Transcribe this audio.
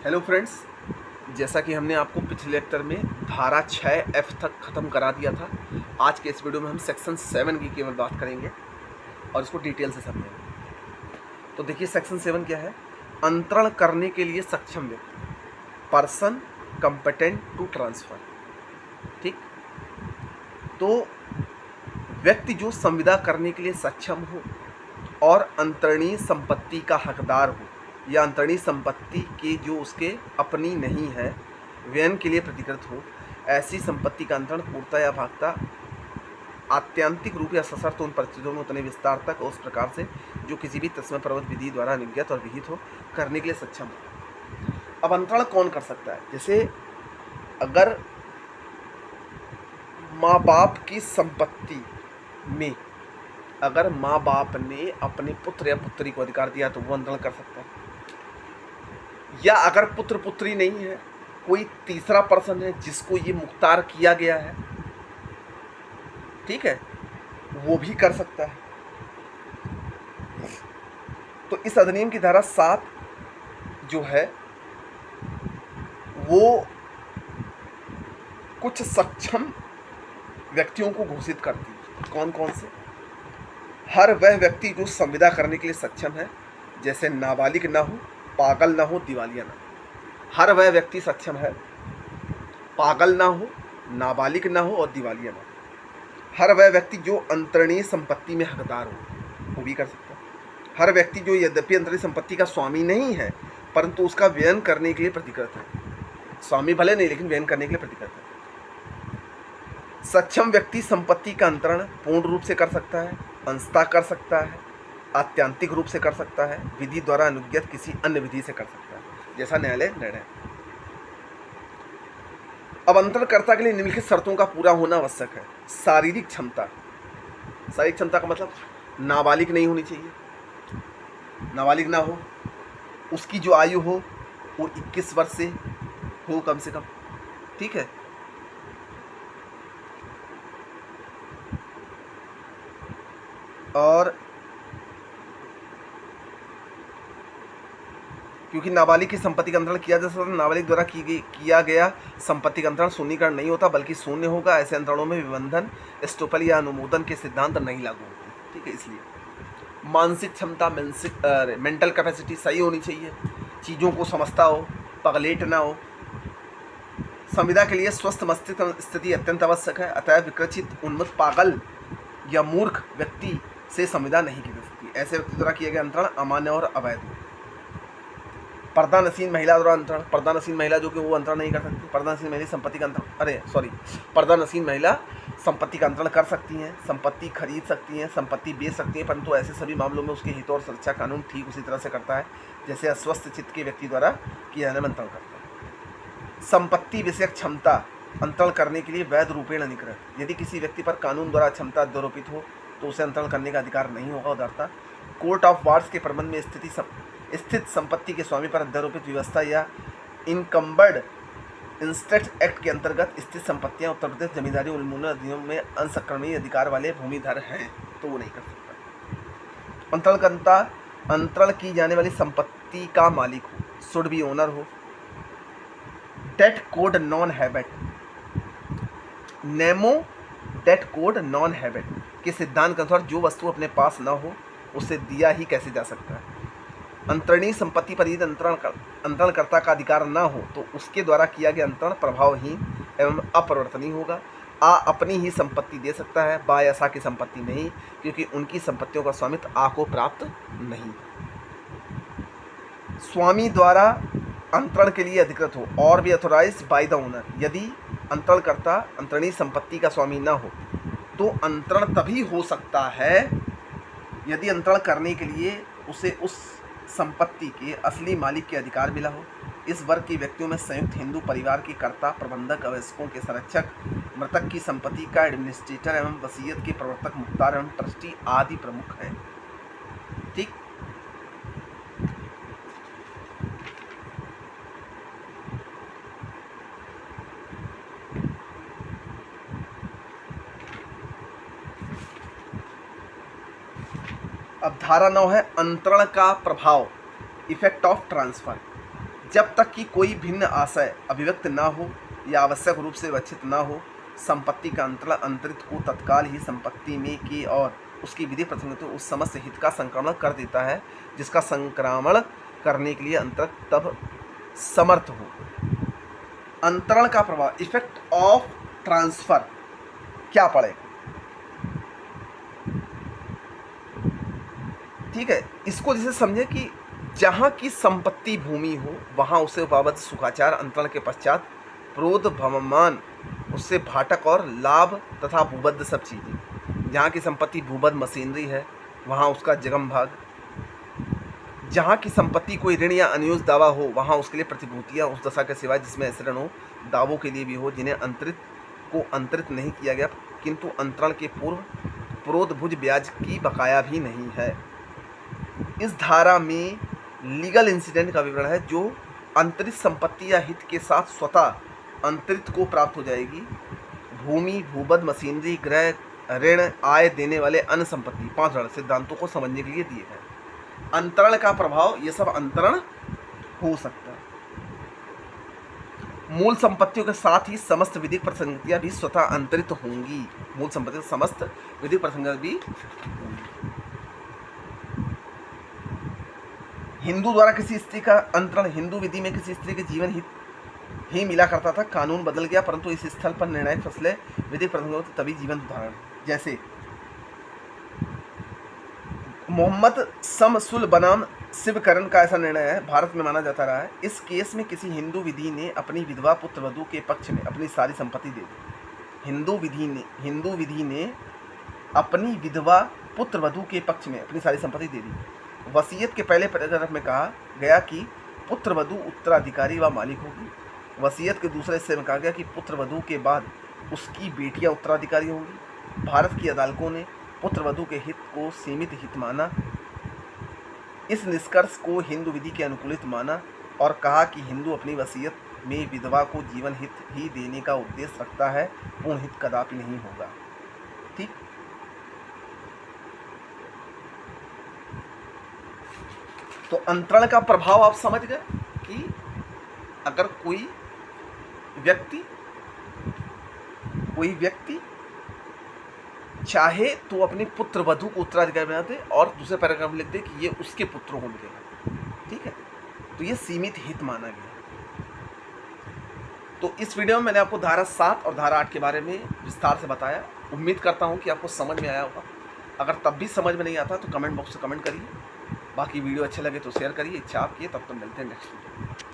Hello friends, जैसा कि हमने आपको पिछले लेक्चर में धारा 6F तक ख़त्म करा दिया था। आज के इस वीडियो में हम सेक्शन 7 की केवल बात करेंगे और इसको डिटेल से समझेंगे। तो देखिए सेक्शन 7 क्या है। अंतरण करने के लिए सक्षम व्यक्ति, पर्सन कंपेटेंट टू ट्रांसफ़र। ठीक, तो व्यक्ति जो संविदा करने के लिए सक्षम हो और अंतरणीय संपत्ति का हकदार हो या अंतरणीय संपत्ति की जो उसके अपनी नहीं है, व्ययन के लिए प्रतिकृत हो, ऐसी संपत्ति का अंतरण पूर्णतः या भागता आत्यंतिक रूप या सशर्त उन परिस्थितियों में उतने विस्तार तक उस प्रकार से जो किसी भी तस्मय प्रवृत्त विधि द्वारा अनुज्ञात और विहित हो, करने के लिए सक्षम हो। अब अंतरण कौन कर सकता है? जैसे अगर माँ बाप की संपत्ति में अगर माँ बाप ने अपने पुत्र या पुत्री को अधिकार दिया तो वो अंतरण कर सकता है। या अगर पुत्र पुत्री नहीं है, कोई तीसरा पर्सन है जिसको ये मुख्तार किया गया है, ठीक है, वो भी कर सकता है। तो इस अधिनियम की धारा 7 जो है वो कुछ सक्षम व्यक्तियों को घोषित करती है। कौन कौन से? हर वह व्यक्ति जो संविदा करने के लिए सक्षम है, जैसे नाबालिग ना हो, पागल ना हो, दिवालिया ना हो। हर वह व्यक्ति सक्षम है, पागल ना हो, नाबालिग ना हो और दिवालिया ना हो। हर वह व्यक्ति जो अंतरणीय संपत्ति में हकदार हो, वो भी कर सकता है। हर व्यक्ति जो यद्यपि अंतरणीय संपत्ति का स्वामी नहीं है परंतु उसका व्ययन करने के लिए प्रतिकृत है। स्वामी भले नहीं लेकिन व्ययन करने के लिए प्रतिकृत है। सक्षम व्यक्ति संपत्ति का अंतरण पूर्ण रूप से कर सकता है, अंशतः कर सकता है, आत्यंतिक रूप से कर सकता है, विधि द्वारा अनुज्ञात किसी अन्य विधि से कर सकता है, जैसा न्यायालय निर्णय। अब अंतरणकर्ता के लिए निम्नलिखित शर्तों का पूरा होना आवश्यक है। शारीरिक क्षमता। शारीरिक क्षमता का मतलब नाबालिग नहीं होनी चाहिए, नाबालिग ना हो, उसकी जो आयु हो वो 21 वर्ष से हो कम से कम, ठीक है। और क्योंकि नाबालिग की संपत्ति का अंतरण किया जा सकता है, नाबालिग द्वारा किया गया संपत्ति का अंतरण शून्यकरण नहीं होता बल्कि शून्य होगा। ऐसे अंतरणों में विबंधन, एस्टोपल या अनुमोदन के सिद्धांत नहीं लागू होते, ठीक है। इसलिए मानसिक क्षमता, मेंटल कैपेसिटी सही होनी चाहिए, चीज़ों को समझता हो, पगलेट ना हो। संविदा के लिए स्वस्थ मस्तिष्क स्थिति अत्यंत आवश्यक है, अतः विकृचित, उन्मत्त, पागल या मूर्ख व्यक्ति से संविदा नहीं की जा सकती। ऐसे व्यक्ति द्वारा किया गया अंतरण अमान्य और अवैध। पर्दानसीन महिला द्वारा अंतरण, पर्दानसीन महिला जो कि वो अंतरण नहीं कर सकती। पर्दानसीन महिला संपत्ति का अंतरण, पर्दानसीन महिला संपत्ति का अंतरण कर सकती हैं, संपत्ति खरीद सकती हैं, संपत्ति बेच सकती हैं, परंतु ऐसे सभी मामलों में उसके हित और सुरक्षा कानून ठीक उसी तरह से करता है जैसे अस्वस्थ चित्त के व्यक्ति द्वारा किया जाने में अंतरण करता है। संपत्ति विषयक क्षमता अंतरण करने के लिए वैध रूपेण अधिकृत। यदि किसी व्यक्ति पर कानून द्वारा क्षमता अध्यारोपित हो तो उसे अंतरण करने का अधिकार नहीं होगा। उदाहरणतः कोर्ट ऑफ वार्ड्स के प्रबंध में स्थित संपत्ति के स्वामी पर अध्यारोपित व्यवस्था या इनकम्बर्ड इंस्ट्रक्ट एक्ट के अंतर्गत स्थित संपत्तियां उत्तर प्रदेश जमींदारी उन्मूलन अधिनियम में अंशक्रमणीय अधिकार वाले भूमिधर हैं तो वो नहीं कर सकता। अंतरणकर्ता अंतरण की जाने वाली संपत्ति का मालिक हो, शुड बी ओनर हो। डेट कोड नॉन हैबिट, नेमो डेट कोड नॉन हैबिट के सिद्धांत के अनुसार जो वस्तु अपने पास न हो उसे दिया ही कैसे जा सकता है। अंतरणीय संपत्ति पर यदि अंतरणकर्ता का अधिकार न हो तो उसके द्वारा किया गया अंतरण प्रभावहीन एवं अपरिवर्तनीय होगा। आ अपनी ही संपत्ति दे सकता है, बा या सा की संपत्ति नहीं, क्योंकि उनकी संपत्तियों का स्वामित्व आ को प्राप्त नहीं। स्वामी द्वारा अंतरण के लिए अधिकृत हो और भी अथोराइज्ड बाय द ओनर। यदि अंतरणकर्ता अंतरणीय संपत्ति का स्वामी न हो तो अंतरण तभी हो सकता है यदि अंतरण करने के लिए उसे उस संपत्ति के असली मालिक के अधिकार मिला हो। इस वर्ग के व्यक्तियों में संयुक्त हिंदू परिवार के कर्ता, प्रबंधक, आवश्यकों के संरक्षक, मृतक की संपत्ति का एडमिनिस्ट्रेटर एवं वसीयत के प्रवर्तक, मुख्तार एवं ट्रस्टी आदि प्रमुख हैं, ठीक। अब धारा 9 है अंतरण का प्रभाव, इफेक्ट ऑफ ट्रांसफर। जब तक कि कोई भिन्न आशय अभिव्यक्त ना हो या आवश्यक रूप से विवक्षित ना हो, संपत्ति का अंतरण अंतरित को तत्काल ही संपत्ति में की और उसकी विधि प्रसंग उस समस्त हित का संक्रमण कर देता है जिसका संक्रमण करने के लिए अंतरक तब समर्थ हो। अंतरण का प्रभाव, इफेक्ट ऑफ ट्रांसफर, क्या पड़ेगा? ठीक है, इसको जैसे समझे कि जहाँ की संपत्ति भूमि हो वहाँ उसे उपाबद्ध सुखाचार अंतरण के पश्चात प्रोध भवमान, उससे भाटक और लाभ तथा भूबद्ध सब चीज़ें। जहाँ की संपत्ति भूबद्ध मशीनरी है वहाँ उसका जगम भाग। जहाँ की संपत्ति कोई ऋण या अनुयोज दावा हो वहाँ उसके लिए प्रतिभूतियाँ उस दशा के सिवाय जिसमें ऐसे ऋण हो दावों के लिए भी हो जिन्हें अंतरित नहीं किया गया किंतु अंतरण के पूर्व प्रोधभुज ब्याज की बकाया भी नहीं है। इस धारा में लीगल इंसिडेंट का विवरण है जो अंतरित संपत्ति या हित के साथ स्वतः अंतरित को प्राप्त हो जाएगी। भूमि, भूबद्ध मशीनरी, गृह, ऋण, आय देने वाले अन्य संपत्ति, 5 ऋण सिद्धांतों को समझने के लिए दिए गए। अंतरण का प्रभाव, ये सब अंतरण हो सकता है। मूल संपत्तियों के साथ ही समस्त विधिक प्रसंगतियां भी स्वतः अंतरित होंगी। मूल संपत्ति समस्त विधिक प्रसंगतियां भी होंगी। हिंदू द्वारा किसी स्त्री का अंतरण, हिंदू विधि में किसी स्त्री के जीवन हित ही मिला करता था। कानून बदल गया परंतु इस स्थल पर निर्णायक फैसले विधिक प्रसंगों तभी जीवन उदाहरण, जैसे मोहम्मद समसुल बनाम शिवकरण का ऐसा निर्णय है, भारत में माना जाता रहा है। इस केस में किसी हिंदू विधि ने अपनी विधवा पुत्रवधू के पक्ष में अपनी सारी संपत्ति दे दी। हिंदू विधि ने अपनी विधवा पुत्रवधू के पक्ष में अपनी सारी संपत्ति दे दी। वसीयत के पहले पैराग्राफ में कहा गया कि पुत्रवधू उत्तराधिकारी व मालिक होगी। वसीयत के दूसरे हिस्से में कहा गया कि पुत्रवधू के बाद उसकी बेटियां उत्तराधिकारी होंगी। भारत की अदालतों ने पुत्रवधू के हित को सीमित हित माना। इस निष्कर्ष को हिंदू विधि के अनुकूलित माना और कहा कि हिंदू अपनी वसीयत में विधवा को जीवन हित ही देने का उद्देश्य रखता है, पूर्ण हित कदापि नहीं होगा। ठीक, तो अंतरण का प्रभाव आप समझ गए कि अगर कोई व्यक्ति चाहे तो अपने पुत्र वधू को उत्तराधिकारी बना दे और दूसरे पैराग्राफ में लिख दे कि ये उसके पुत्रों को मिलेगा। ठीक है, तो ये सीमित हित माना गया। तो इस वीडियो में मैंने आपको धारा 7 और धारा 8 के बारे में विस्तार से बताया। उम्मीद करता हूँ कि आपको समझ में आया होगा। अगर तब भी समझ में नहीं आता तो कमेंट बॉक्स में कमेंट करिए। बाकी वीडियो अच्छे लगे तो शेयर करिए। इच्छा आपकी है, तब तक मिलते हैं नेक्स्ट वीडियो।